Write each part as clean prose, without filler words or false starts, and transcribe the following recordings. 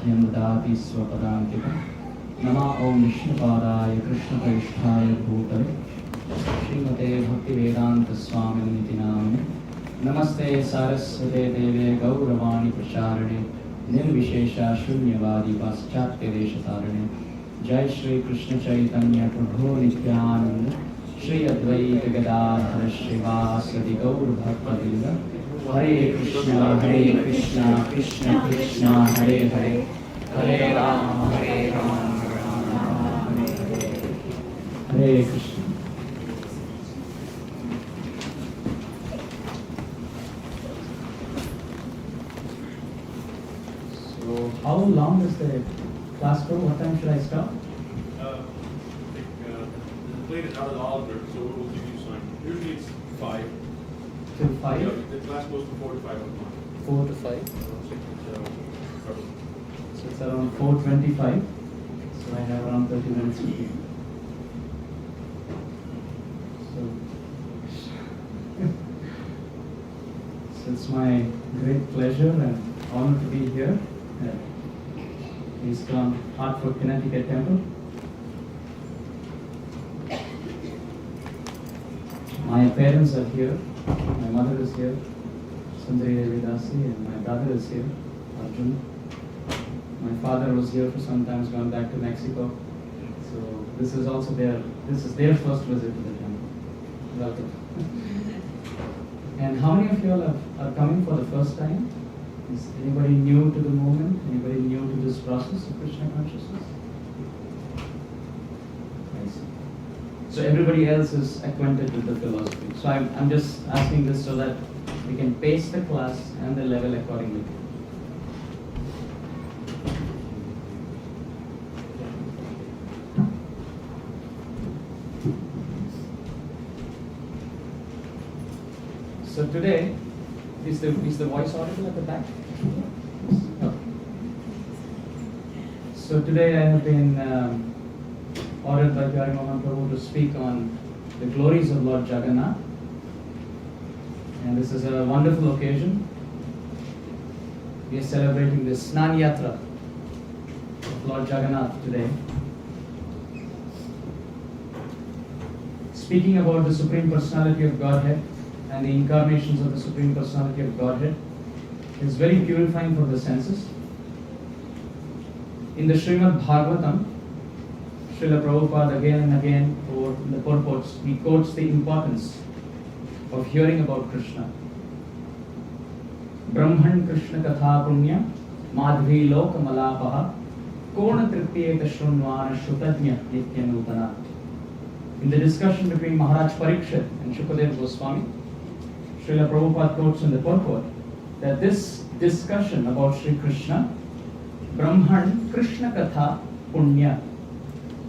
मध्यं ददाति स्वपदान्तिकं नमः ॐ विष्णुपादाय कृष्णप्रेष्ठाय भूतले श्रीमते भक्तिवेदान्तस्वामिनिति नामिने नमस्ते सारस्वते देवे गौरवाणी प्रचारिणे निर्विशेष शून्यवादी पाश्चात्यदेशतारिणे जय श्री कृष्ण चैतन्य प्रभु नित्यानंद श्री अद्वैत गदाधर श्रीवासदि गौर भक्तवृंद हरे कृष्ण कृष्ण कृष्ण हरे हरे हरे राम राम राम हरे Krishna. How long is the class for? What time should I start? The plane is out of the Oliver, so we'll give you some. Usually it's 5. Till 5? Yeah, the class goes from 4 to 5 o'clock. 4 to 5? So it's around 4:25. So I have around 30 minutes to do. So it's my great pleasure and honor to be here at East Hartford, Connecticut Temple. My parents are here. My mother is here, Sundari Devidasi, and my brother is here, Arjun. My father was here for some time, gone back to Mexico. So this is their first visit to the temple. Welcome. And how many of you all are coming for the first time? Is anybody new to the movement? Anybody new to this process of Krishna consciousness? I see. So everybody else is acquainted with the philosophy. So I'm just asking this so that we can pace the class and the level accordingly. So today, is the voice audible at the back? Okay. So today I have been ordered by Pyari Mohan Prabhu to speak on the glories of Lord Jagannath. And this is a wonderful occasion. We are celebrating the Snan Yatra of Lord Jagannath today. Speaking about the Supreme Personality of Godhead and the incarnations of the Supreme Personality of Godhead is very purifying for the senses. In the Srimad Bhagavatam, Srila Prabhupada again and again, or in the purports, he quotes the importance of hearing about Krishna. Brahman Krishna Katha Punya Madhvi Loka Malapaha Kona Tripyeta Shrunvana Shutajna Nitya Nutana. In the discussion between Maharaj Parikshit and Shukadev Goswami, Srila Prabhupada quotes in the purport that this discussion about Sri Krishna, Brahman Krishna Katha Punya,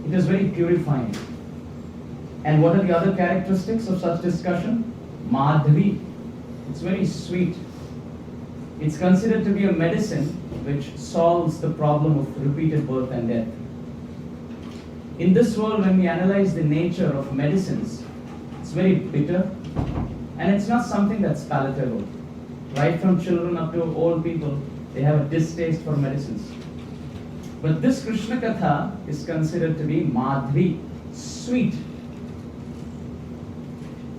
it is very purifying. And what are the other characteristics of such discussion? Madhvi, it's very sweet. It's considered to be a medicine which solves the problem of repeated birth and death. In this world, when we analyze the nature of medicines, it's very bitter and it's not something that's palatable. Right from children up to old people, they have a distaste for medicines. But this Krishna Katha is considered to be Madhvi, sweet.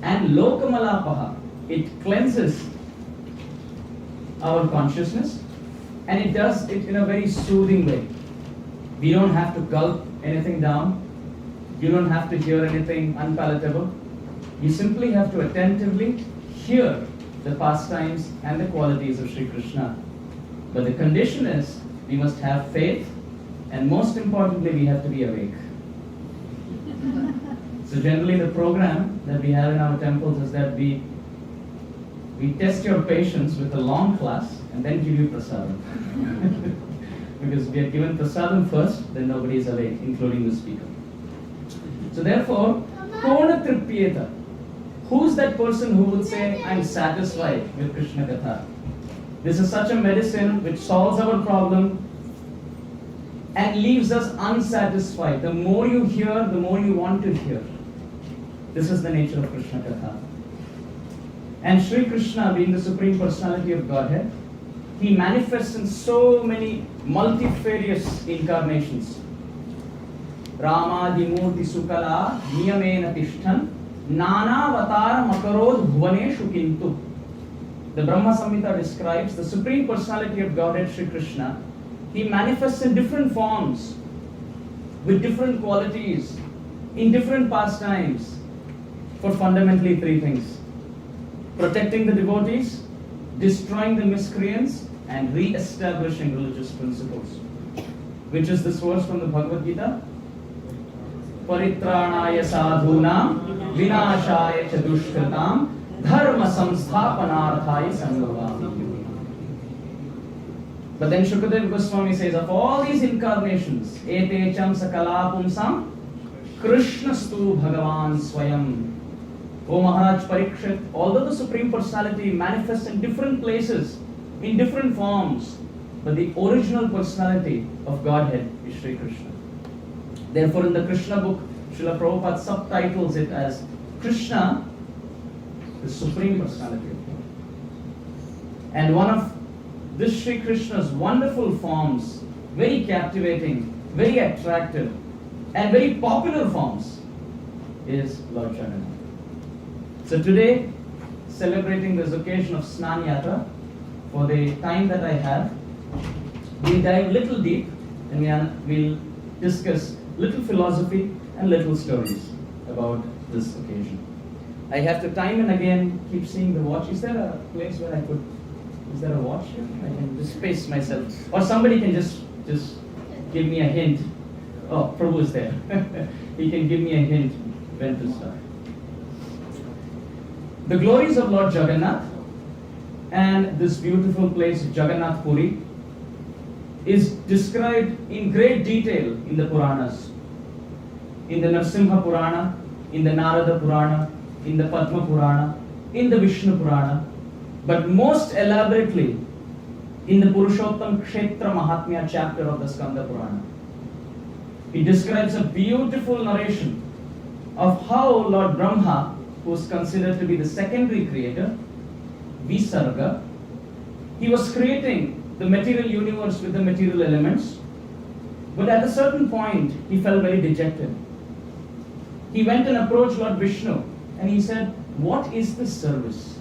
And Lokamalapaha, it cleanses our consciousness and it does it in a very soothing way. We don't have to gulp anything down. You don't have to hear anything unpalatable. You simply have to attentively hear the pastimes and the qualities of Sri Krishna. But the condition is we must have faith and most importantly we have to be awake. So generally the program that we have in our temples is that we test your patience with a long class and then give you prasadam. Because we are given prasadam first, then nobody is awake, including the speaker. So therefore, Kona Tripyeta. Who's that person who would say, I'm satisfied with Krishna Katha? This is such a medicine which solves our problem and leaves us unsatisfied. The more you hear, the more you want to hear. This is the nature of Krishna Katha. And Sri Krishna, being the Supreme Personality of Godhead, he manifests in so many multifarious incarnations. Ramadimurti Sukala Niyamena Tishtan Nana Avatar Makarod Bhuvaneshu Kintu. The Brahma Samhita describes the Supreme Personality of Godhead Sri Krishna. He manifests in different forms, with different qualities, in different pastimes, for fundamentally three things: protecting the devotees, destroying the miscreants, and re-establishing religious principles. Which is this verse from the Bhagavad Gita? Paritranaya sadhunam vinashaya cha dushkritam dharma samsthapanarthaya sambhavami. But then Shukadeva Goswami says, of all these incarnations, etecham sakala pumsam krishnastu bhagavan swayam. O Maharaj Parikshit, although the Supreme Personality manifests in different places, in different forms, but the original personality of Godhead is Sri Krishna. Therefore, in the Krishna book, Srila Prabhupada subtitles it as Krishna, the Supreme Personality of God. And one of this Sri Krishna's wonderful forms, very captivating, very attractive, and very popular forms, is Lord Jagannath. So today, celebrating this occasion of Snan Yatra, for the time that I have, we dive little deep and we'll discuss little philosophy and little stories about this occasion. I have to time and again keep seeing the watch. Is there a place where I could, is there a watch here? I can just space myself. Or somebody can just give me a hint. Oh, Prabhu is there. He can give me a hint when to start. The glories of Lord Jagannath and this beautiful place, Jagannath Puri, is described in great detail in the Puranas. In the Narsimha Purana, in the Narada Purana, in the Padma Purana, in the Vishnu Purana, but most elaborately in the Purushottam Kshetra Mahatmya chapter of the Skanda Purana. It describes a beautiful narration of how Lord Brahma, who is considered to be the secondary creator, Visarga, he was creating the material universe with the material elements, but at a certain point he felt very dejected. He went and approached Lord Vishnu and he said, "What is this service?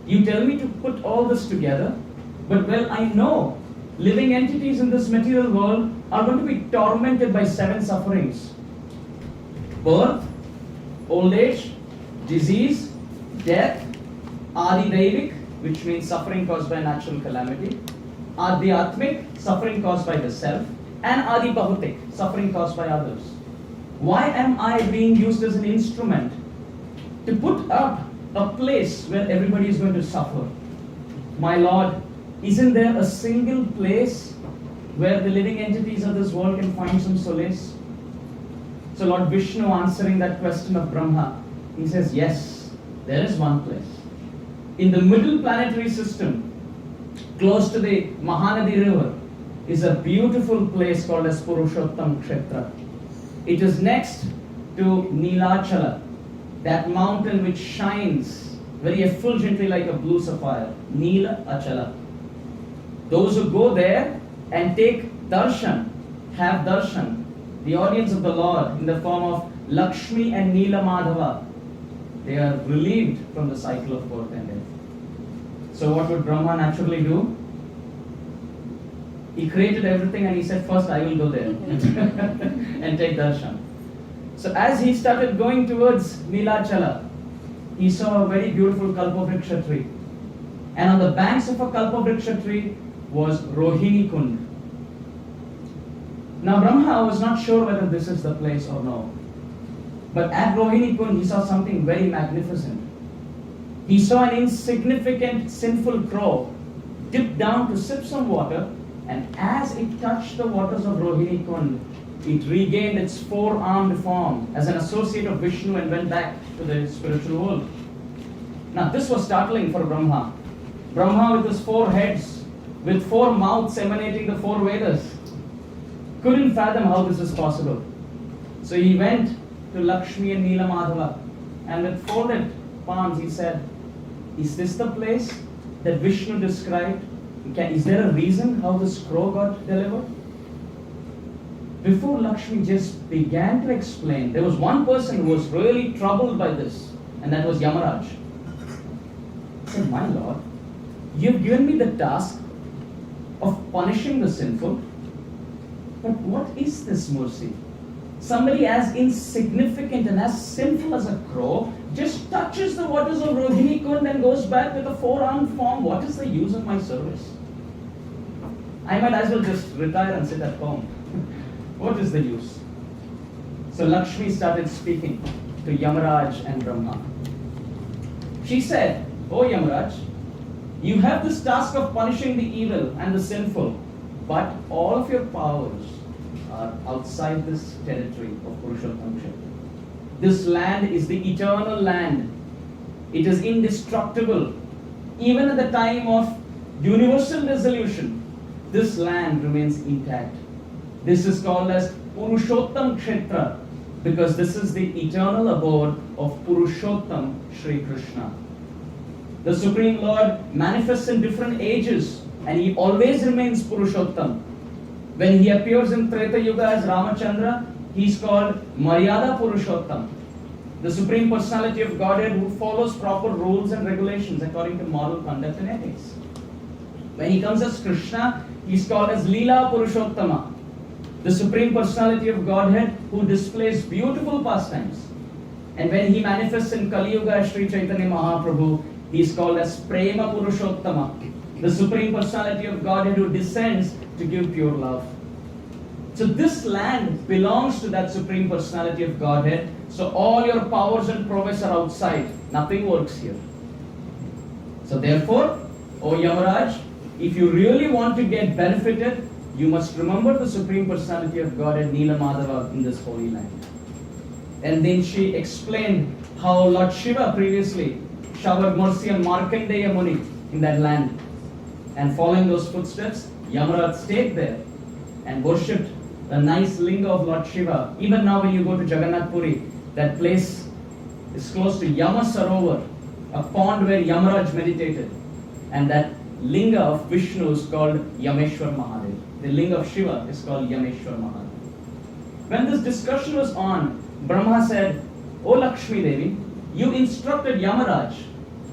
You tell me to put all this together, but well, I know living entities in this material world are going to be tormented by 7 sufferings: birth, old age, disease, death, Adi-Daivik, which means suffering caused by natural calamity, Adhyatmik, suffering caused by the self, and Adi-Bhautik, suffering caused by others. Why am I being used as an instrument to put up a place where everybody is going to suffer? My Lord, isn't there a single place where the living entities of this world can find some solace?" So Lord Vishnu, answering that question of Brahma, he says, yes, there is one place. In the middle planetary system, close to the Mahanadi river, is a beautiful place called as Purushottam Kshetra. It is next to Nilachala, that mountain which shines very effulgently like a blue sapphire, Nila Achala. Those who go there and take darshan, have darshan, the audience of the Lord in the form of Lakshmi and Nila Madhava, they are relieved from the cycle of birth and death. So what would Brahma naturally do? He created everything and he said, first I will go there and take darshan. So as he started going towards Nilachala, he saw a very beautiful Kalpavriksha tree. And on the banks of a Kalpavriksha tree was Rohini Kund. Now Brahma was not sure whether this is the place or no. But at Rohini Kund he saw something very magnificent. He saw an insignificant sinful crow dip down to sip some water, and as it touched the waters of Rohini Kund, it regained its 4-armed form as an associate of Vishnu and went back to the spiritual world. Now this was startling for Brahma. Brahma with his 4 heads, with 4 mouths emanating the 4 Vedas, couldn't fathom how this is possible. So he went to Lakshmi and Nila Madhava, and with folded palms he said, "Is this the place that Vishnu described Is there a reason how this crow got delivered? Before Lakshmi just began to explain, there was one person who was really troubled by this, and that was Yamaraj. He said, "My Lord, you've given me the task of punishing the sinful, but what is this mercy? Somebody as insignificant and as sinful as a crow just touches the waters of Rohini Kund and goes back with a 4-armed form. What is the use of my service? I might as well just retire and sit at home. What is the use?" So Lakshmi started speaking to Yamaraj and Brahma. She said, "Oh Yamaraj, you have this task of punishing the evil and the sinful, but all of your powers are outside this territory of Purushottam Kshetra. This land is the eternal land. It is indestructible. Even at the time of universal dissolution, this land remains intact. This is called as Purushottam Kshetra because this is the eternal abode of Purushottam Shri Krishna. The Supreme Lord manifests in different ages and He always remains Purushottam. When He appears in Treta Yuga as Ramachandra, He is called Maryada Purushottam, the Supreme Personality of Godhead who follows proper rules and regulations according to moral conduct and ethics. When He comes as Krishna, He is called as Leela Purushottama, the Supreme Personality of Godhead who displays beautiful pastimes. And when He manifests in Kali Yuga as Sri Chaitanya Mahaprabhu, He is called as Prema Purushottama, the Supreme Personality of Godhead who descends to give pure love. So this land belongs to that Supreme Personality of Godhead. So all your powers and prowess are outside. Nothing works here. So therefore, O Yamaraj, if you really want to get benefited, you must remember the Supreme Personality of Godhead, Neela Madhava, in this holy land. And then she explained how Lord Shiva previously showered mercy on Markandeya Muni in that land. And following those footsteps, Yamaraj stayed there and worshipped the nice linga of Lord Shiva. Even now when you go to Jagannath Puri, that place is close to Yama Sarovar, a pond where Yamaraj meditated. And that linga of Vishnu is called Yameshwar Mahadev. The linga of Shiva is called Yameshwar Mahadev. When this discussion was on, Brahma said, "O Lakshmi Devi, you instructed Yamaraj.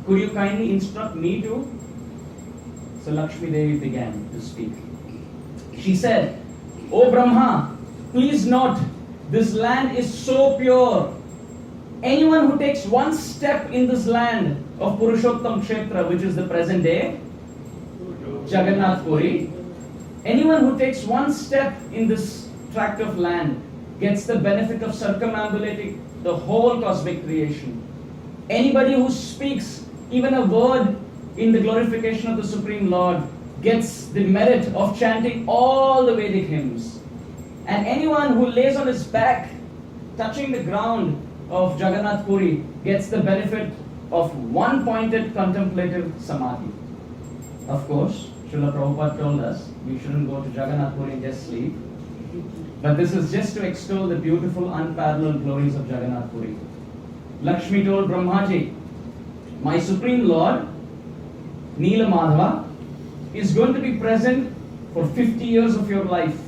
Could you kindly instruct me too?" So Lakshmi Devi began to speak. She said, "O Brahma, please note, this land is so pure. Anyone who takes one step in this land of Purushottam Kshetra, which is the present day Jagannath Puri, anyone who takes one step in this tract of land gets the benefit of circumambulating the whole cosmic creation. Anybody who speaks even a word in the glorification of the Supreme Lord gets the merit of chanting all the Vedic hymns. And anyone who lays on his back, touching the ground of Jagannath Puri, gets the benefit of one-pointed contemplative samadhi." Of course, Srila Prabhupada told us we shouldn't go to Jagannath Puri and just sleep. But this is just to extol the beautiful, unparalleled glories of Jagannath Puri. Lakshmi told Brahmaji, "My Supreme Lord, Neela Madhava, is going to be present for 50 years of your life.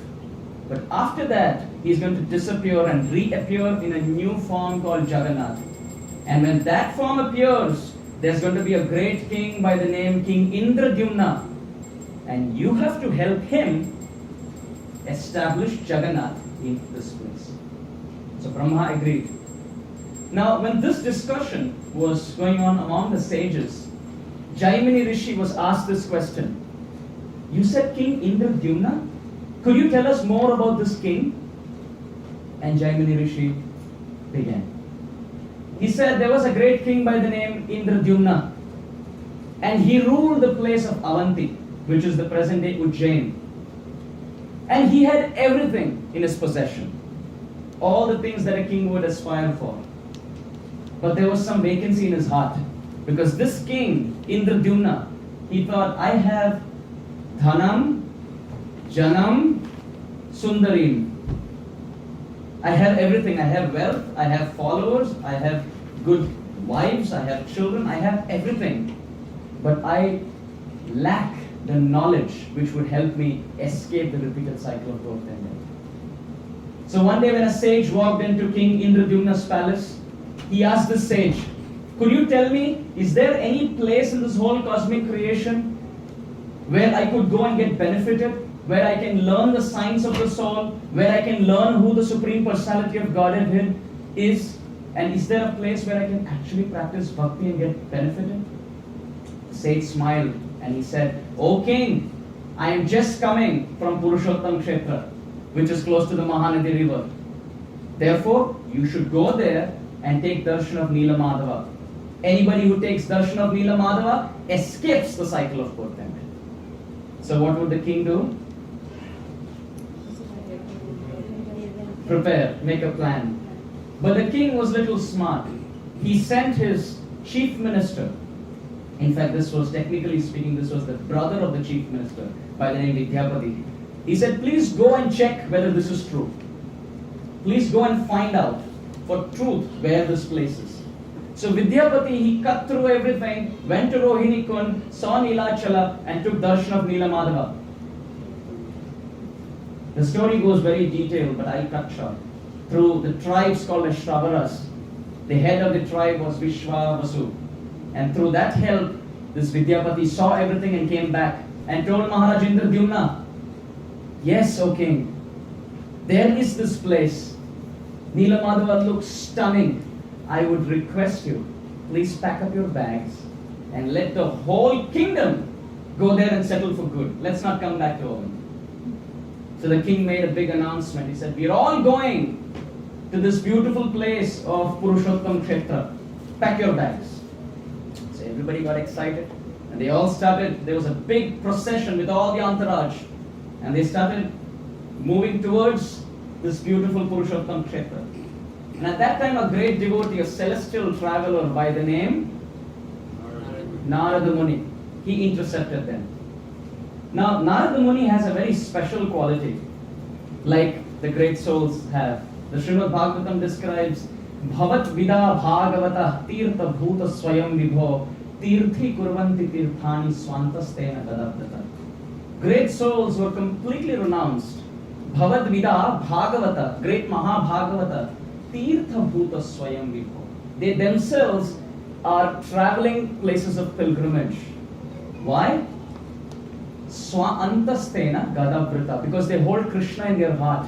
But after that, he is going to disappear and reappear in a new form called Jagannath. And when that form appears, there's going to be a great king by the name King Indradyumna. And you have to help him establish Jagannath in this place." So Brahma agreed. Now, when this discussion was going on among the sages, Jaimini Rishi was asked this question. "You said King Indradyumna? Could you tell us more about this king?" And Jaimini Rishi began. He said there was a great king by the name Indradyumna, and he ruled the place of Avanti, which is the present day Ujjain. And he had everything in his possession, all the things that a king would aspire for. But there was some vacancy in his heart, because this king, Indradyumna, he thought, "I have Dhanam, Janam, Sundarim. I have everything. I have wealth, I have followers, I have good wives, I have children, I have everything. But I lack the knowledge which would help me escape the repeated cycle of birth and death. So one day when a sage walked into King Indradyumna's palace, he asked the sage, could you tell me, is there any place in this whole cosmic creation where I could go and get benefited, where I can learn the science of the soul, where I can learn who the Supreme Personality of Godhead is, and is there a place where I can actually practice bhakti and get benefited? The sage smiled and he said, O king, I am just coming from Purushottam Kshetra, which is close to the Mahanadi river. Therefore, you should go there and take darshan of Nila Madhava. Anybody who takes darshan of Nila Madhava escapes the cycle of birth and death. So what would the king do? Prepare, make a plan. But the king was little smart. He sent his chief minister. In fact, this was, technically speaking, this was the brother of the chief minister by the name Vidyapati. He said, please go and check whether this is true. Please go and find out for truth where this place is. So Vidyapati, he cut through everything, went to Rohini Kund, saw Nilachala and took darshan of Nila Madhava. The story goes very detailed, but I cut short. Through the tribes called as Shravaras, the head of the tribe was Vishwavasu. And through that help, this Vidyapati saw everything and came back and told Maharaj Indradyumna, yes, O king, there is this place. Nila Madhava looks stunning. I would request you, please pack up your bags and let the whole kingdom go there and settle for good. Let's not come back to Owen. So the king made a big announcement. He said, we're all going to this beautiful place of Purushottam Kshetra. Pack your bags. So everybody got excited. And they all started, there was a big procession with all the entourage. And they started moving towards this beautiful Purushottam Kshetra. And at that time, a great devotee, a celestial traveler by the name Narada Muni, he intercepted them. Now, Narada Muni has a very special quality, like the great souls have. The Srimad Bhagavatam describes Bhavat Vida Bhagavata Tirtha Bhuta Swayam Vibho Tirthi Kurvanti Tirthani Swantastena Gadabdata. Great souls were completely renounced. Bhavat Vida Bhagavata, great Maha Bhagavata, Tirtha Bhuta Swayam Vibho. They themselves are traveling places of pilgrimage. Why? Swantastena Gadavrita, because they hold Krishna in their heart.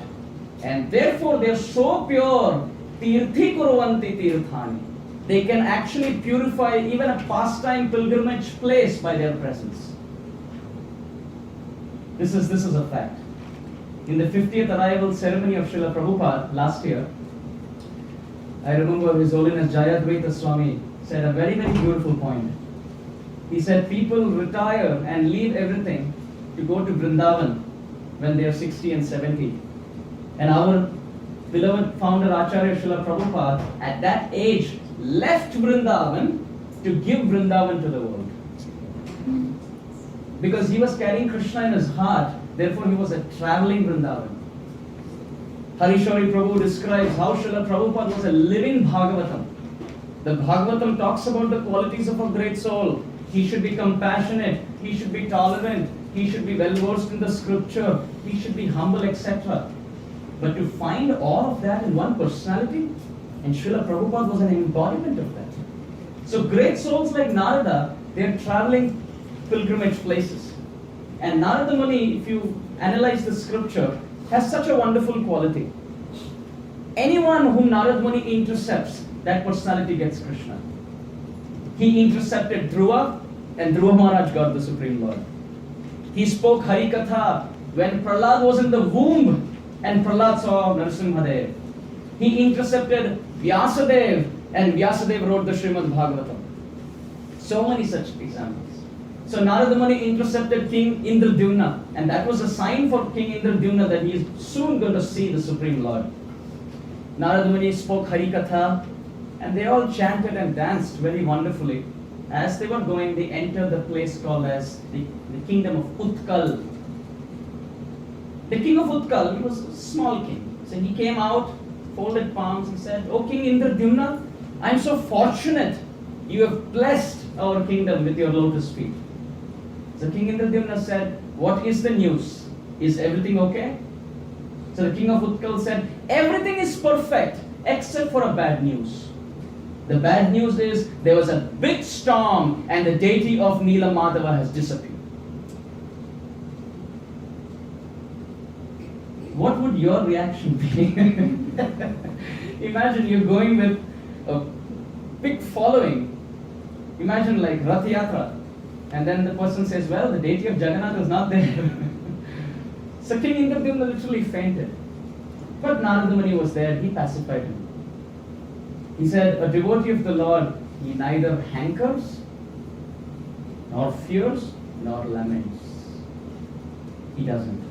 And therefore they are so pure, Tirthi Kurvanti Tirthani. They can actually purify even a pastime pilgrimage place by their presence. This is a fact. In the 50th arrival ceremony of Srila Prabhupada last year, I remember His Holiness Jayadvaita Swami said a very, very beautiful point. He said people retire and leave everything to go to Vrindavan when they are 60 and 70. And our beloved founder Acharya Srila Prabhupada at that age left Vrindavan to give Vrindavan to the world. Because he was carrying Krishna in his heart, therefore he was a traveling Vrindavan. Harishori Prabhu describes how Srila Prabhupada was a living Bhagavatam. The Bhagavatam talks about the qualities of a great soul. He should be compassionate, he should be tolerant, he should be well versed in the scripture, he should be humble, etc. But to find all of that in one personality, and Srila Prabhupada was an embodiment of that. So great souls like Narada, they are traveling pilgrimage places. And Narada Muni, if you analyze the scripture, has such a wonderful quality. Anyone whom Narada Muni intercepts, that personality gets Krishna. He intercepted Dhruva, and Dhruva Maharaj got the Supreme Lord. He spoke Harikatha when Prahlad was in the womb and Prahlad saw Narasimhadev. He intercepted Vyasadev and Vyasadev wrote the Srimad Bhagavatam. So many such examples. So Narada Muni intercepted King Indradyumna, and that was a sign for King Indradyumna that he is soon going to see the Supreme Lord. Narada Muni spoke Harikatha, and they all chanted and danced very wonderfully. As they were going, they entered the place called as the kingdom of Utkal. The king of Utkal, he was a small king. So he came out, folded palms, and said, "O King Indradyumna, I am so fortunate. You have blessed our kingdom with your lotus feet." So King Indradyumna said, what is the news? Is everything okay? So the king of Utkal said, everything is perfect except for a bad news. The bad news is there was a big storm and the deity of Neela Madhava has disappeared. What would your reaction be? Imagine you're going with a big following. Imagine like Rath Yatra, and then the person says, well, the deity of Jagannath is not there. So King Indradyumna literally fainted. But Narada Muni was there, he pacified him. He said, a devotee of the Lord, he neither hankers, nor fears, nor laments. He doesn't.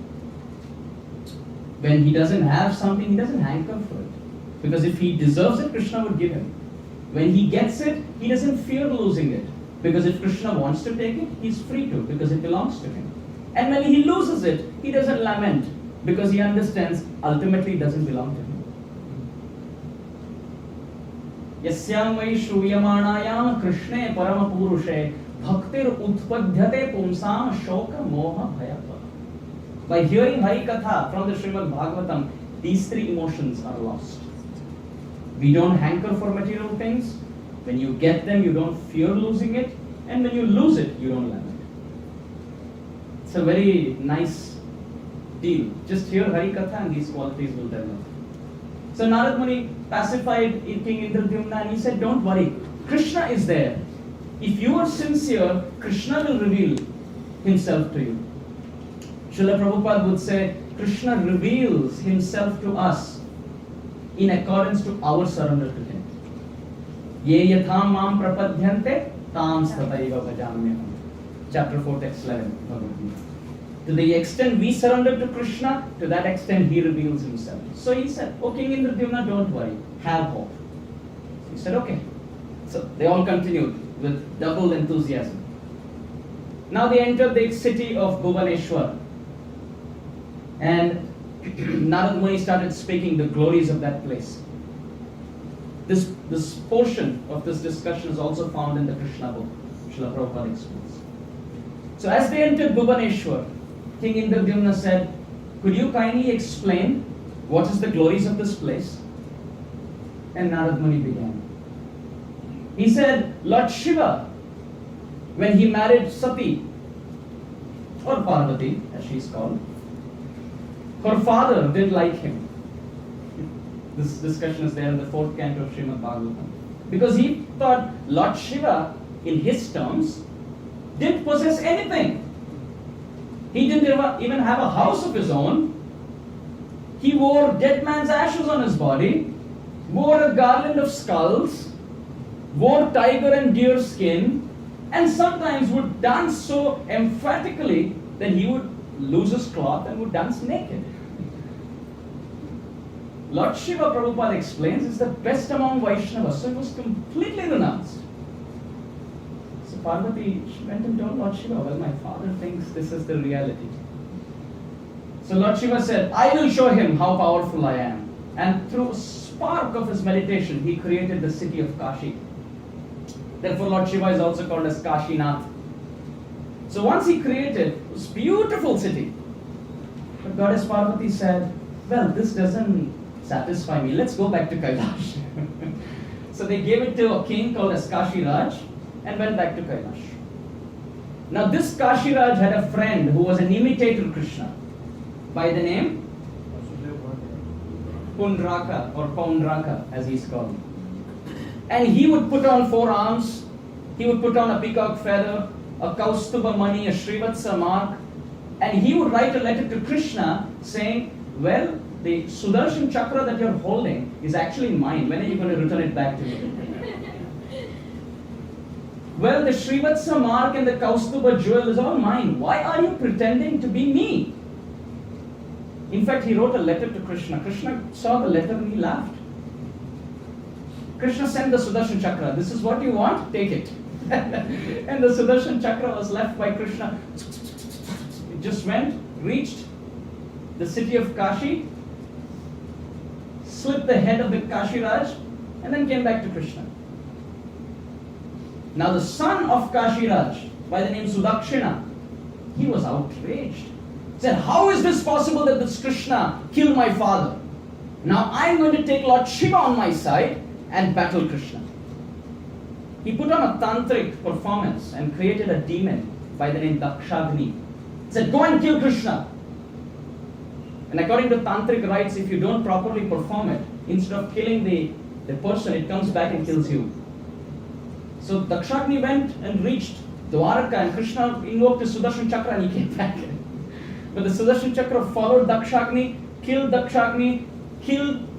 When he doesn't have something, he doesn't hanker for it. Because if he deserves it, Krishna would give him. When he gets it, he doesn't fear losing it. Because if Krishna wants to take it, he's free to, because it belongs to him. And when he loses it, he doesn't lament, because he understands ultimately it doesn't belong to him. Yasyam vai shruyamanayam Krishne paramapurushe bhaktir utpadhyate pumsam shoka moha bhayapa. By hearing Hari Katha from the Srimad Bhagavatam, these three emotions are lost. We don't hanker for material things. When you get them, you don't fear losing it. And when you lose it, you don't lament. It's a very nice deal. Just hear Hari Katha and these qualities will develop. So Narad Muni pacified King Indradyumna and he said, don't worry, Krishna is there. If you are sincere, Krishna will reveal himself to you. Srila Prabhupada would say, Krishna reveals himself to us in accordance to our surrender to him. Ye yatham mam prapadhyante tam stataiva bhajamyaham. Chapter 4, text 11. To the extent we surrender to Krishna, to that extent he reveals himself. So he said, O King Indradyumna, don't worry, have hope. He said, okay. So they all continued with double enthusiasm. Now they entered the city of Bhubaneswar. And Narad Muni started speaking the glories of that place. This portion of this discussion is also found in the Krishna book, Srila Prabhupada explains. So as they entered Bhubaneswar, King Indradyumna said, could you kindly explain what is the glories of this place? And Narad Muni began. He said, Lord Shiva, when he married Sati, or Parvati, as she is called, her father didn't like him. This discussion is there in the 4th canto of Srimad Bhagavatam. Because he thought Lord Shiva, in his terms, didn't possess anything. He didn't even have a house of his own. He wore dead man's ashes on his body, wore a garland of skulls, wore tiger and deer skin, and sometimes would dance so emphatically that he would lose his cloth and would dance naked. Lord Shiva, Prabhupada explains, is the best among Vaishnavas, so he was completely renounced. So Parvati went and told Lord Shiva, well, my father thinks this is the reality. So Lord Shiva said, I will show him how powerful I am. And through a spark of his meditation, he created the city of Kashi. Therefore Lord Shiva is also called as Kashinath. So once he created this beautiful city, but Goddess Parvati said, well, this doesn't satisfy me. Let's go back to Kailash. So they gave it to a king called as Kashi Raj and went back to Kailash. Now this Kashi Raj had a friend who was an imitator of Krishna by the name Pundraka or Paundraka as he's called. And he would put on 4 arms, he would put on a peacock feather, a Kaustuba mani, a Srivatsa mark, and he would write a letter to Krishna saying, well, the Sudarshan chakra that you're holding is actually mine. When are you going to return it back to me? Well, the Srivatsa mark and the Kaustuba jewel is all mine. Why are you pretending to be me? In fact, he wrote a letter to Krishna. Krishna saw the letter and he laughed. Krishna sent the Sudarshan chakra. This is what you want? Take it. And the Sudarshan chakra was left by Krishna. It just went, reached the city of Kashi, slipped the head of the Kashi Raj, and then came back to Krishna. Now the son of Kashi Raj, by the name Sudakshina, He was outraged. He said, how is this possible that this Krishna killed my father? Now I'm going to take Lord Shiva on my side and battle Krishna. He put on a tantric performance and created a demon by the name Dakshagni. He said, go and kill Krishna. And according to tantric rites, if you don't properly perform it, instead of killing the person, it comes back and kills you. So Dakshagni went and reached Dwaraka, and Krishna invoked his Sudarshan Chakra and he came back. But the Sudarshan Chakra followed Dakshagni, killed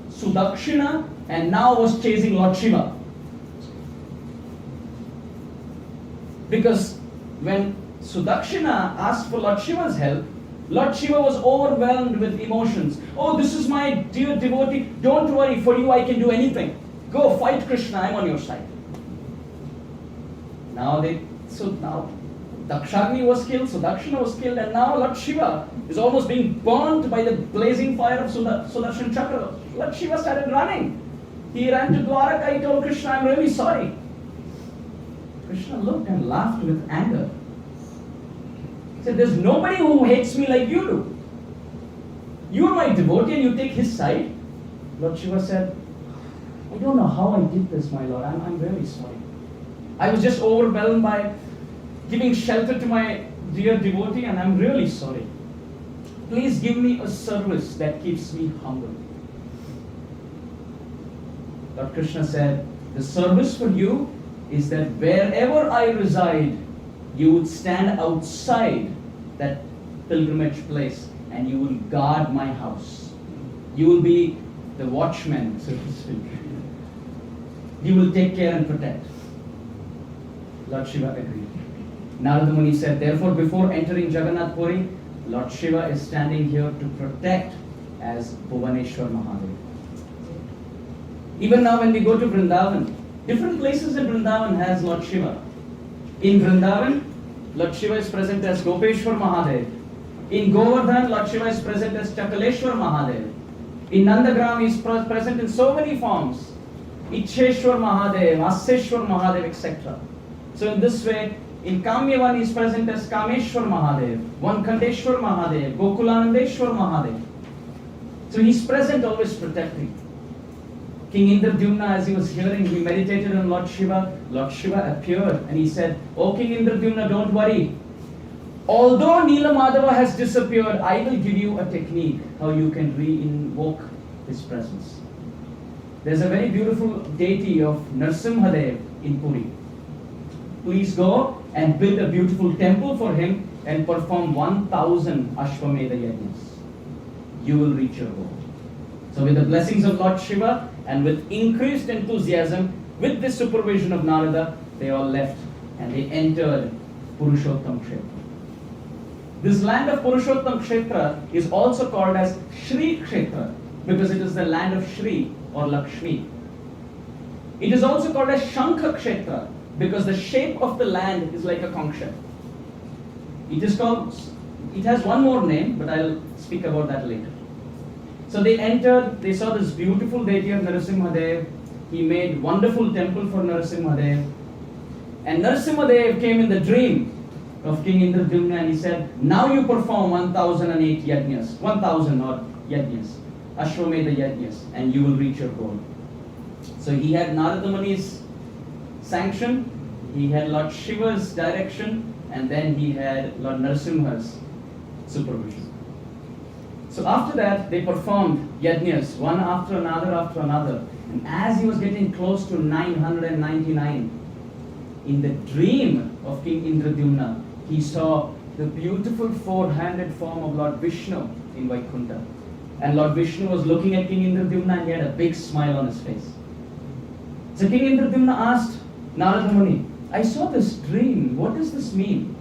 Sudakshina, and now was chasing Lord Shiva. Because when Sudakshina asked for Lord Shiva's help, Lord Shiva was overwhelmed with emotions. Oh, this is my dear devotee. Don't worry, for you I can do anything. Go fight Krishna, I'm on your side. Now Dakshagni was killed, Sudakshina was killed, and now Lord Shiva is almost being burnt by the blazing fire of Sudarshan Chakra. Lord Shiva started running. He ran to Dwaraka, he told Krishna, I'm really sorry. Krishna looked and laughed with anger. He said, there's nobody who hates me like you do. You are my devotee and you take his side. Lord Shiva said, I don't know how I did this, my Lord. I'm very sorry. I was just overwhelmed by giving shelter to my dear devotee, and I'm really sorry. Please give me a service that keeps me humble. Lord Krishna said, the service for you is that wherever I reside, you would stand outside that pilgrimage place and you will guard my house. You will be the watchman, so to speak. You will take care and protect. Lord Shiva agreed. Narada Muni said, therefore, before entering Jagannath Puri, Lord Shiva is standing here to protect as Bhuvaneshwar Mahadev. Even now when we go to Vrindavan, different places in Vrindavan has Lord Shiva. In Vrindavan, Lord Shiva is present as Gopeshwar Mahadev. In Govardhan, Lord Shiva is present as Chakaleshwar Mahadev. In Nandagram, he is present in so many forms. Icheshwar Mahadev, Aseshwar Mahadev, etc. So in this way, in Kamyavan, he is present as Kameshwar Mahadev, Vankandeshwar Mahadev, Gokulanandeshwar Mahadev. So he is present, always protecting. King Indradyumna, as he was hearing, he meditated on Lord Shiva. Lord Shiva appeared and he said, O King Indradyumna, don't worry. Although Neelamadhava has disappeared, I will give you a technique how you can re-invoke his presence. There's a very beautiful deity of Narasimhadev in Puri. Please go and build a beautiful temple for him and perform 1,000 Ashwamedha Yajnas. You will reach your goal. So with the blessings of Lord Shiva and with increased enthusiasm, with the supervision of Narada, they all left and they entered Purushottam Kshetra. This land of Purushottam Kshetra is also called as Shri Kshetra because it is the land of Shri or Lakshmi. It is also called as Shankha Kshetra because the shape of the land is like a conch shell. It has one more name, but I'll speak about that later. So they entered, they saw this beautiful deity of Narasimhadev. He made wonderful temple for Narasimhadev. And Narasimhadev came in the dream of King Indradyumna and he said, now you perform 1,008 yajnas, 1,000 odd yajnas, Ashwamedha yajnas, and you will reach your goal. So he had Narada Muni's sanction, he had Lord Shiva's direction, and then he had Lord Narasimha's supervision. So after that, they performed yajnas, one after another. And as he was getting close to 999, in the dream of King Indradyumna, he saw the beautiful four-handed form of Lord Vishnu in Vaikuntha. And Lord Vishnu was looking at King Indradyumna and he had a big smile on his face. So King Indradyumna asked Narada Muni, I saw this dream, what does this mean?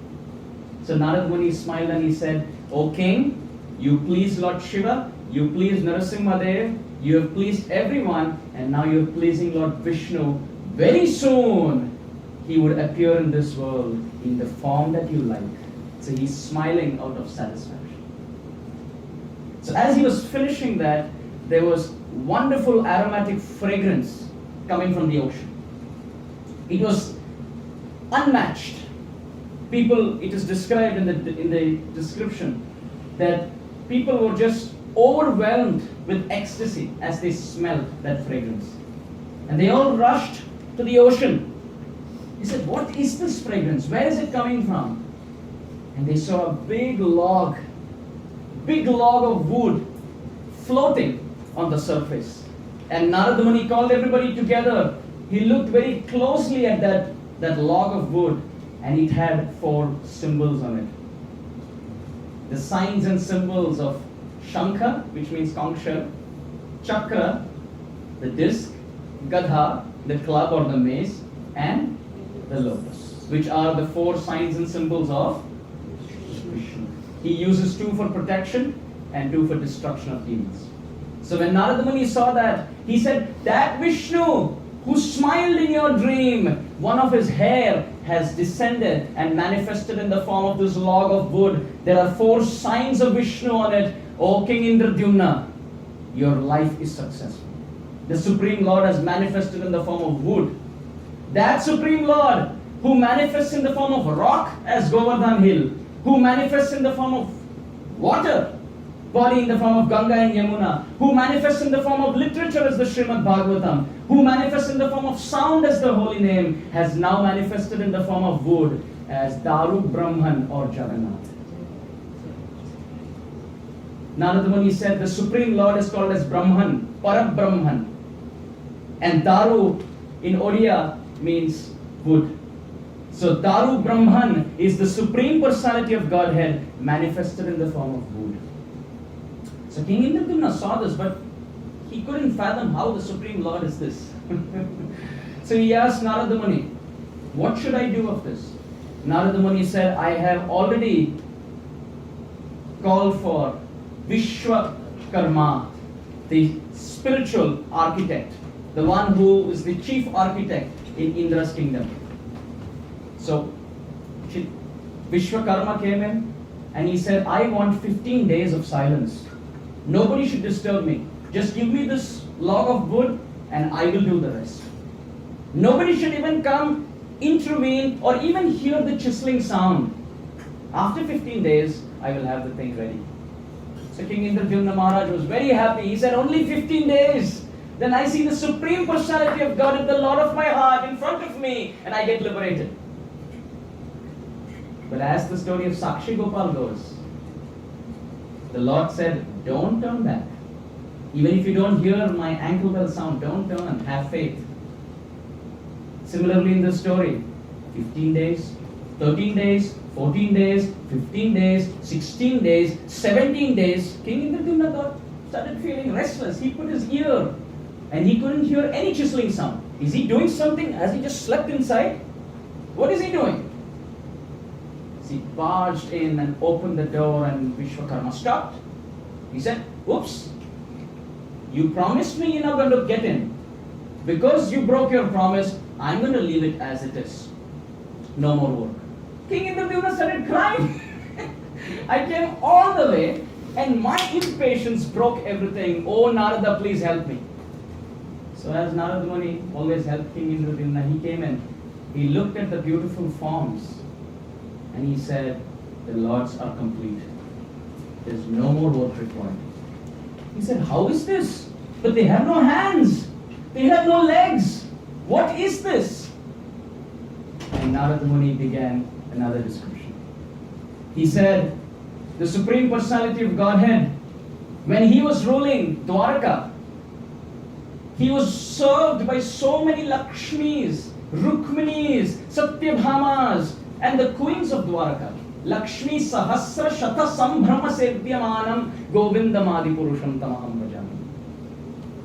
So Narada Muni smiled and he said, O King, you pleased Lord Shiva, you pleased Narasimhadev, you have pleased everyone, and now you are pleasing Lord Vishnu. Very soon, he would appear in this world in the form that you like. So he's smiling out of satisfaction. So as he was finishing that, there was wonderful aromatic fragrance coming from the ocean. It was unmatched. People, it is described in the description that people were just overwhelmed with ecstasy as they smelled that fragrance. And they all rushed to the ocean. He said, "What is this fragrance? Where is it coming from?" And they saw a big log of wood floating on the surface. And Narada Muni called everybody together. He looked very closely at that log of wood, and it had 4 symbols on it. The signs and symbols of Shankha, which means conch shell, Chakra, the disc, Gadha, the club or the mace, and the lotus, which are the 4 signs and symbols of Vishnu. He uses 2 for protection and 2 for destruction of demons. So when Narada Muni saw that, he said, "That Vishnu who smiled in your dream, one of his hair has descended and manifested in the form of this log of wood. There are 4 signs of Vishnu on it. O King Indradyumna, your life is successful. The Supreme Lord has manifested in the form of wood. That Supreme Lord who manifests in the form of rock as Govardhan Hill, who manifests in the form of water, body in the form of Ganga and Yamuna, who manifests in the form of literature as the Srimad Bhagavatam, who manifests in the form of sound as the holy name, has now manifested in the form of wood as Daru Brahman or Jagannath." Narada Muni said the Supreme Lord is called as Brahman, Parab Brahman. And Daru in Oriya means wood. So Daru Brahman is the Supreme Personality of Godhead manifested in the form of wood. So King Indradyumna saw this, but he couldn't fathom how the Supreme Lord is this. So he asked Narada Muni, "What should I do of this?" Narada Muni said, "I have already called for Vishwakarma, the spiritual architect, the one who is the chief architect in Indra's kingdom." So Vishwakarma came in and he said, "I want 15 days of silence. Nobody should disturb me. Just give me this log of wood and I will do the rest. Nobody should even come, intervene, or even hear the chiseling sound. After 15 days, I will have the thing ready." So King Indradyumna Maharaj was very happy. He said, "Only 15 days. Then I see the Supreme Personality of God at the Lord of my heart in front of me and I get liberated." But as the story of Sakshi Gopal goes, the Lord said, "Don't turn back. Even if you don't hear my ankle bell sound, don't turn, have faith." Similarly in this story, 15 days, 13 days, 14 days, 15 days, 16 days, 17 days, King Indradyumna started feeling restless. He put his ear and he couldn't hear any chiseling sound. Is he doing something? Has he just slept inside? What is he doing? So he barged in and opened the door and Vishwakarma stopped. He said, "Oops, you promised me you're not going to get in. Because you broke your promise, I'm going to leave it as it is. No more work." King Indradyumna started crying. "I came all the way and my impatience broke everything. Oh Narada, please help me." So as Narada Muni always helped King Indradyumna, he came in, he looked at the beautiful forms and he said, "The lords are complete. There's no more work required." He said, "How is this? But they have no hands. They have no legs. What is this?" And Narada Muni began another description. He said, the Supreme Personality of Godhead, when he was ruling Dwarka, he was served by so many Lakshmis, Rukminis, Satyabhamas, and the queens of Dwarka. Lakshmi Sahasra Shata Sambhrama Sevyamanam Govindam Adi Purusham Tamaham Bhajami.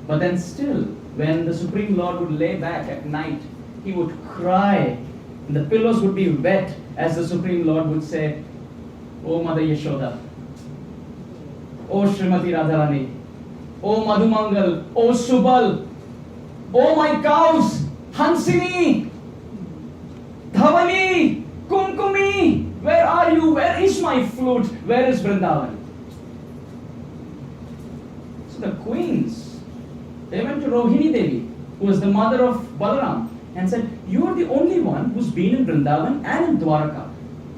But then still, when the Supreme Lord would lay back at night, he would cry, and the pillows would be wet as the Supreme Lord would say, "O Mother Yashoda, O Srimati Radharani, O Madhumangal, O Subal, O my cows, Hansini, Dhavani, Kumkumi, where are you? Where is my flute? Where is Vrindavan?" So the queens, they went to Rohini Devi, who was the mother of Balaram, and said, "You are the only one who's been in Vrindavan and in Dwaraka.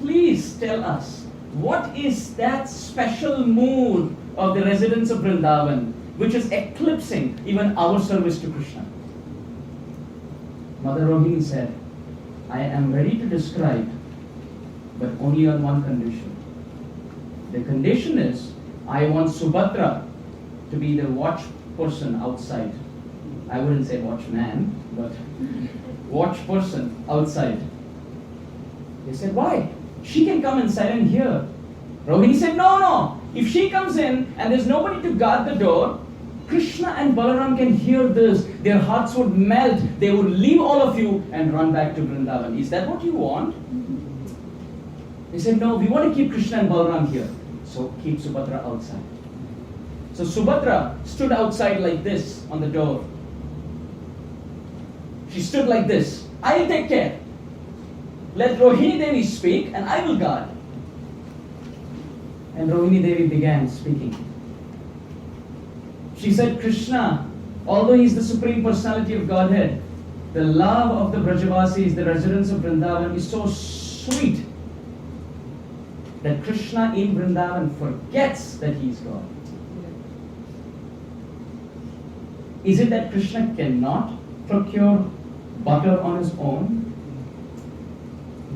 please tell us, what is that special mood of the residents of Vrindavan which is eclipsing even our service to Krishna? Mother Rohini said, I am ready to describe, but only on one condition. The condition is, I want Subhadra to be the watch person outside. I wouldn't say watchman, but watch person outside. They said, why? She can come inside and hear. Rohini said, no. If she comes in and there's nobody to guard the door, Krishna and Balaram can hear this. Their hearts would melt. They would leave all of you and run back to Vrindavan. Is that what you want? They said, no, we want to keep Krishna and Balaram here. So keep Subhadra outside. So Subhadra stood outside like this on the door. She stood like this. I'll take care. Let Rohini Devi speak and I will guard. And Rohini Devi began speaking. She said, Krishna, although he is the Supreme Personality of Godhead, the love of the Brajavasis, the residents of Vrindavan, is so sweet that Krishna in Vrindavan forgets that he is God. Is it that Krishna cannot procure butter on his own?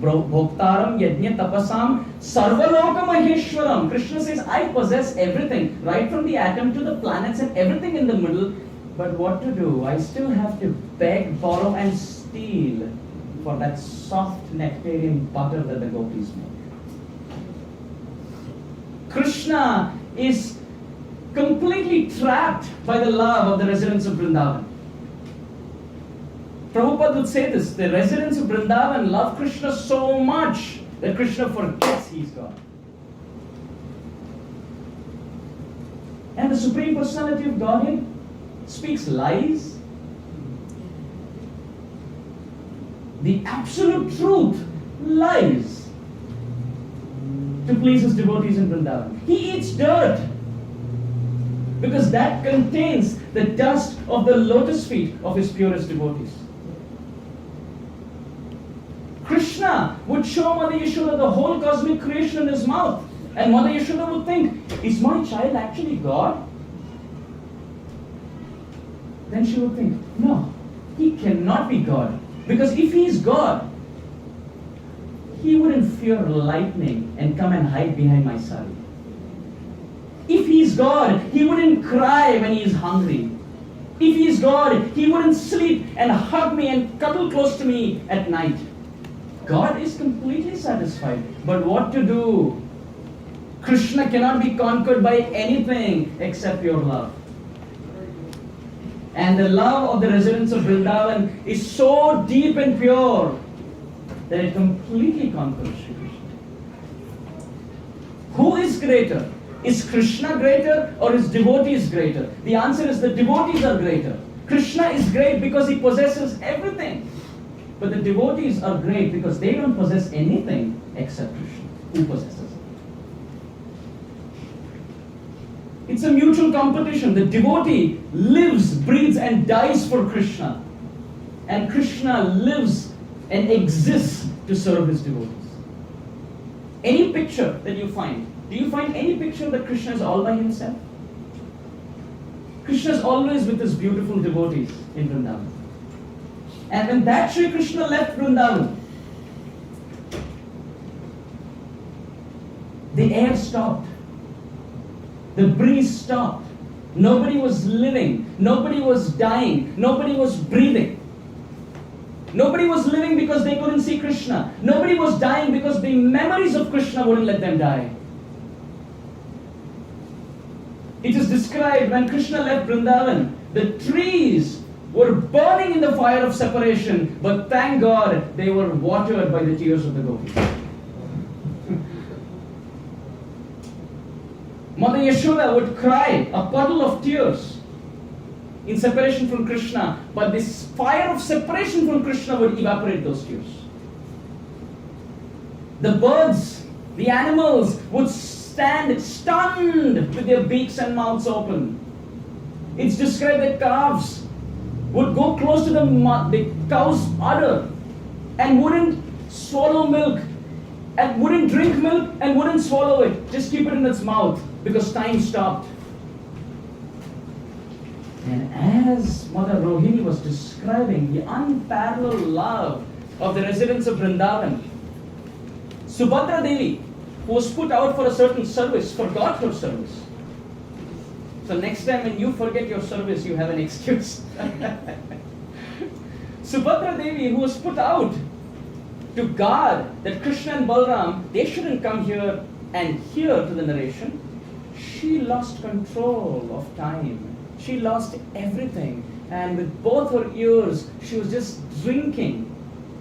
Bhoktaram yajna tapasam sarvaloka maheshwaram. Krishna says, I possess everything, right from the atom to the planets and everything in the middle. But what to do? I still have to beg, borrow and steal for that soft nectarian butter that the gopis make. Krishna is completely trapped by the love of the residents of Vrindavan. Prabhupada would say this, the residents of Vrindavan love Krishna so much that Krishna forgets he is God. And the Supreme Personality of Godhead speaks lies. The absolute truth lies to please his devotees in Vrindavan. He eats dirt because that contains the dust of the lotus feet of his purest devotees. Krishna would show Mother Yashoda the whole cosmic creation in his mouth. And Mother Yashoda would think, is my child actually God? Then she would think, no, he cannot be God. Because if he is God, he wouldn't fear lightning and come and hide behind my sari. If he is God, he wouldn't cry when he is hungry. If he is God, he wouldn't sleep and hug me and cuddle close to me at night. God is completely satisfied. But what to do? Krishna cannot be conquered by anything except pure love. And the love of the residents of Vrindavan is so deep and pure that it completely conquers Shri Krishna. Who is greater? Is Krishna greater or is devotees greater? The answer is the devotees are greater. Krishna is great because he possesses everything. But the devotees are great because they don't possess anything except Krishna, who possesses it. It's a mutual competition. The devotee lives, breathes and dies for Krishna. And Krishna lives and exists to serve his devotees. Any picture that you find, do you find any picture that Krishna is all by himself? Krishna is always with his beautiful devotees in Vrindavan. And when that Sri Krishna left Vrindavan, the air stopped. The breeze stopped. Nobody was living. Nobody was dying. Nobody was breathing. Nobody was living because they couldn't see Krishna. Nobody was dying because the memories of Krishna wouldn't let them die. It is described when Krishna left Vrindavan, the trees were burning in the fire of separation, but thank God they were watered by the tears of the gopis. Mother Yashoda would cry a puddle of tears in separation from Krishna, but this fire of separation from Krishna would evaporate those tears. The birds, the animals would stand stunned with their beaks and mouths open. It's described that calves would go close to the cow's udder and wouldn't swallow milk and wouldn't drink milk and wouldn't swallow it. Just keep it in its mouth because time stopped. And as Mother Rohini was describing the unparalleled love of the residents of Vrindavan, Subhadra Devi, who was put out for a certain service, forgot her service. So next time when you forget your service, you have an excuse. Subhadra Devi, who was put out to guard that Krishna and Balram, they shouldn't come here and hear to the narration, she lost control of time. She lost everything. And with both her ears, she was just drinking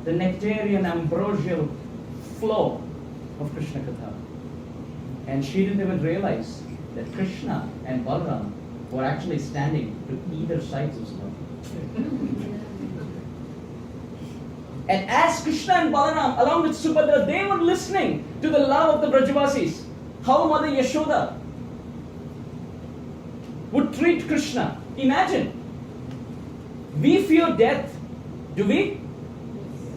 the nectarian ambrosial flow of Krishna Katha. And she didn't even realize that Krishna and Balram were actually standing to either sides of her. And as Krishna and Balaram, along with Subhadra, they were listening to the love of the Brajavasis, how Mother Yashoda would treat Krishna. Imagine, we fear death. Do we?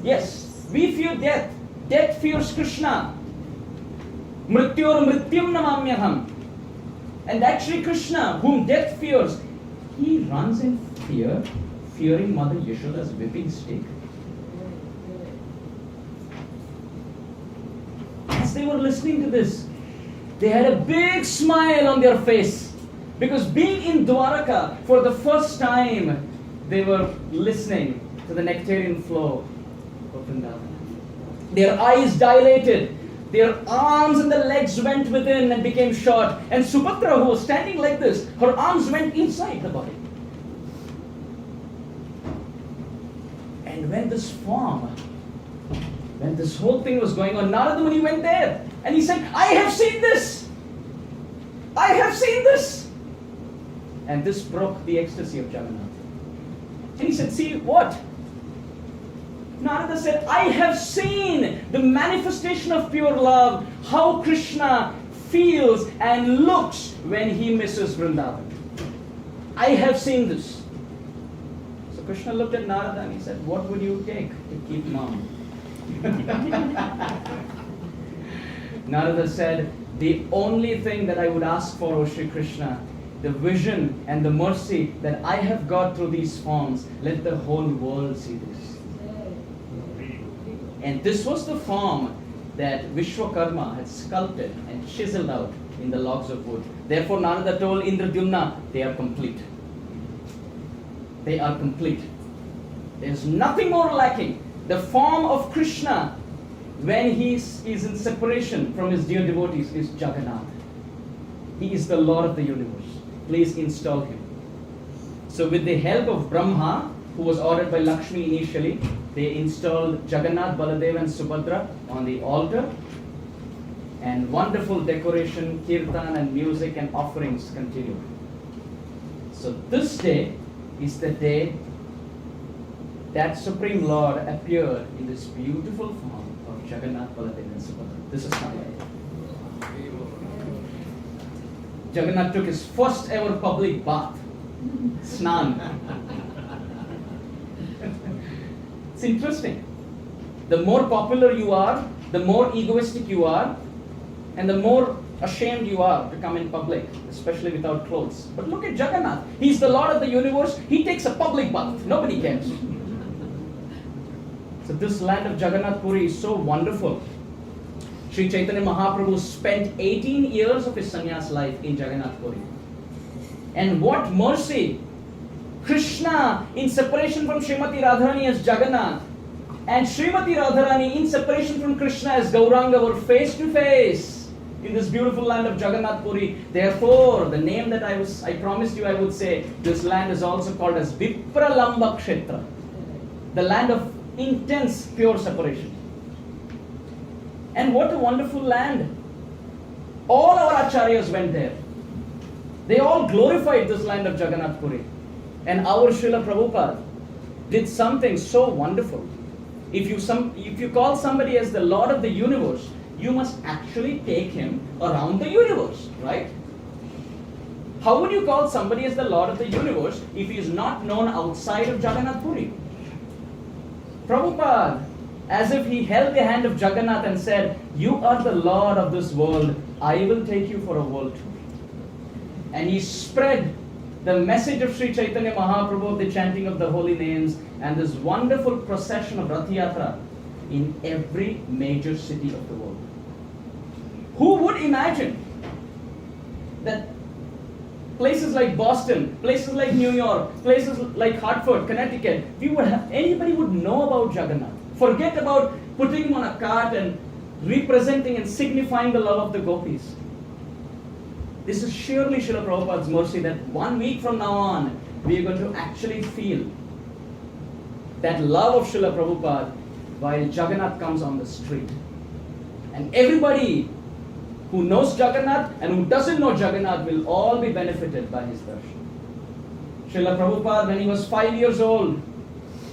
Yes, we fear death. Death fears Krishna. Mrityor mrityam namamyaham. And actually Krishna, whom death fears, he runs in fear, fearing Mother Yashoda's whipping stick. As they were listening to this, they had a big smile on their face. Because being in Dwaraka for the first time, they were listening to the nectarian flow of Vrindavan. Their eyes dilated, their arms and the legs went within and became short. And Subhadra, who was standing like this, her arms went inside the body. And when this whole thing was going on, Narada Muni went there and he said, I have seen this! I have seen this! And this broke the ecstasy of Jagannath. And he said, see what? Narada said, I have seen the manifestation of pure love, how Krishna feels and looks when he misses Vrindavan. I have seen this. So Krishna looked at Narada and he said, what would you take to keep mum? Narada said, the only thing that I would ask for, O Shri Krishna, the vision and the mercy that I have got through these forms, let the whole world see this. And this was the form that Vishwakarma had sculpted and chiseled out in the logs of wood. Therefore Narada told Indradyumna, they are complete. They are complete. There is nothing more lacking. The form of Krishna when he is in separation from his dear devotees is Jagannath. He is the Lord of the universe. Please install him. So with the help of Brahma, who was ordered by Lakshmi initially, they installed Jagannath, Baladev and Subhadra on the altar. And wonderful decoration, kirtan and music and offerings continued. So this day is the day that Supreme Lord appeared in this beautiful form of Jagannath, Baladev and Subhadra. This is how Jagannath took his first ever public bath, Snan. It's interesting. The more popular you are, the more egoistic you are, and the more ashamed you are to come in public, especially without clothes. But look at Jagannath. He's the Lord of the universe. He takes a public bath. Nobody cares. So this land of Jagannath Puri is so wonderful. Sri Chaitanya Mahaprabhu spent 18 years of his sannyas life in Jagannath Puri. And what mercy! Krishna in separation from Srimati Radharani as Jagannath, and Srimati Radharani in separation from Krishna as Gauranga were face to face in this beautiful land of Jagannath Puri. Therefore, the name that I promised you I would say, this land is also called as Vipralamba Kshetra, the land of intense pure separation. And what a wonderful land. All our acharyas went there. They all glorified this land of Jagannath Puri. And our Srila Prabhupada did something so wonderful. If you call somebody as the Lord of the universe, you must actually take him around the universe, right? How would you call somebody as the Lord of the universe if he is not known outside of Jagannath Puri? Prabhupada as if he held the hand of Jagannath and said, "You are the Lord of this world. I will take you for a world tour." And he spread the message of Sri Chaitanya Mahaprabhu, the chanting of the holy names, and this wonderful procession of Rath Yatra in every major city of the world. Who would imagine that places like Boston, places like New York, places like Hartford, Connecticut, anybody would know about Jagannath? Forget about putting him on a cart and representing and signifying the love of the gopis. This is surely Srila Prabhupada's mercy that 1 week from now on, we are going to actually feel that love of Srila Prabhupada while Jagannath comes on the street. And everybody who knows Jagannath and who doesn't know Jagannath will all be benefited by his darshan. Srila Prabhupada, when he was 5 years old,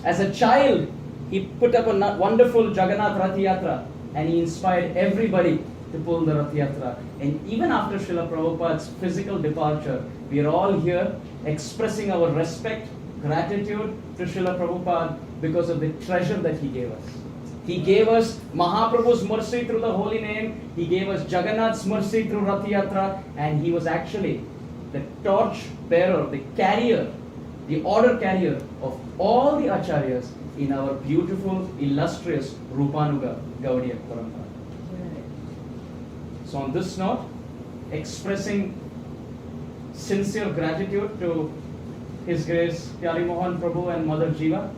as a child, he put up a wonderful Jagannath Rath Yatra and he inspired everybody to pull the Rath Yatra. And even after Srila Prabhupada's physical departure, we are all here expressing our respect, gratitude to Srila Prabhupada because of the treasure that he gave us. He gave us Mahaprabhu's mercy through the holy name, he gave us Jagannath's mercy through Rath Yatra, and he was actually the torch bearer, the carrier, the order carrier of all the acharyas in our beautiful, illustrious Rupanuga Gaudiya Parampara. So on this note, expressing sincere gratitude to His Grace Pyari Mohan Prabhu and Mother Jiva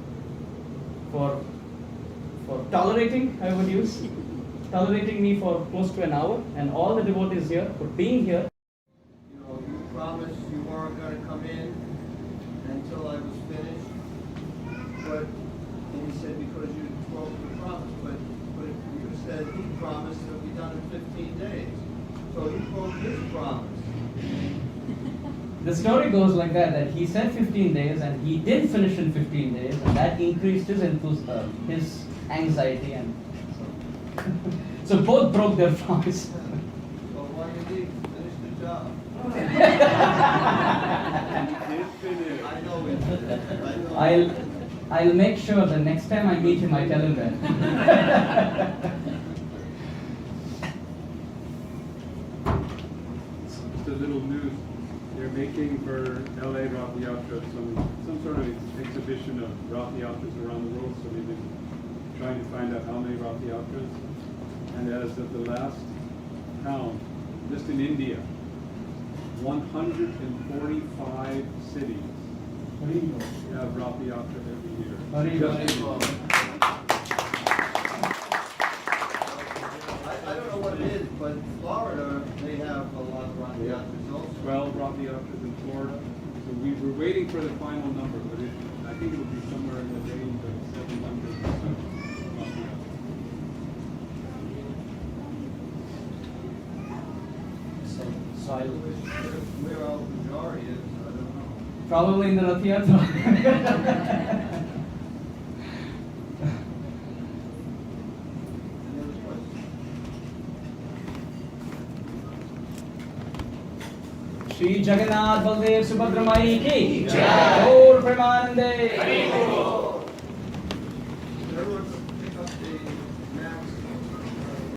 for tolerating, I would use, tolerating me for close to an hour, and all the devotees here for being here. You know, you promised you weren't going to come in until I was finished, and he said because you broke the promise, but you said he promised it would be done in 15 days. So he broke his promise. The story goes like that he said 15 days and he did finish in 15 days, and that increased his anxiety, and so both broke their promise. So why did he finish the job? I know it. I know. I'll make sure the next time I meet him I tell him that. Just a little news. They're making for LA Rath Yatra some sort of exhibition of Rath Yatras around the world. So they've been trying to find out how many Rath Yatras. And as of the last count, just in India, 145 cities have Rath Yatra every year. Just in India. I don't know what it is, but in Florida, they have a lot of Rath Yatras also. 12 Rath Yatras in Florida. So we're waiting for the final number, but I think it will be somewhere in the range of 700. So I'll Where Al-Bajari is, I don't know. probably in the Rath Yatra. Any other questions? Shri Jagannath Baldev Subhadra Mai ki Jai. Gaur Premanande.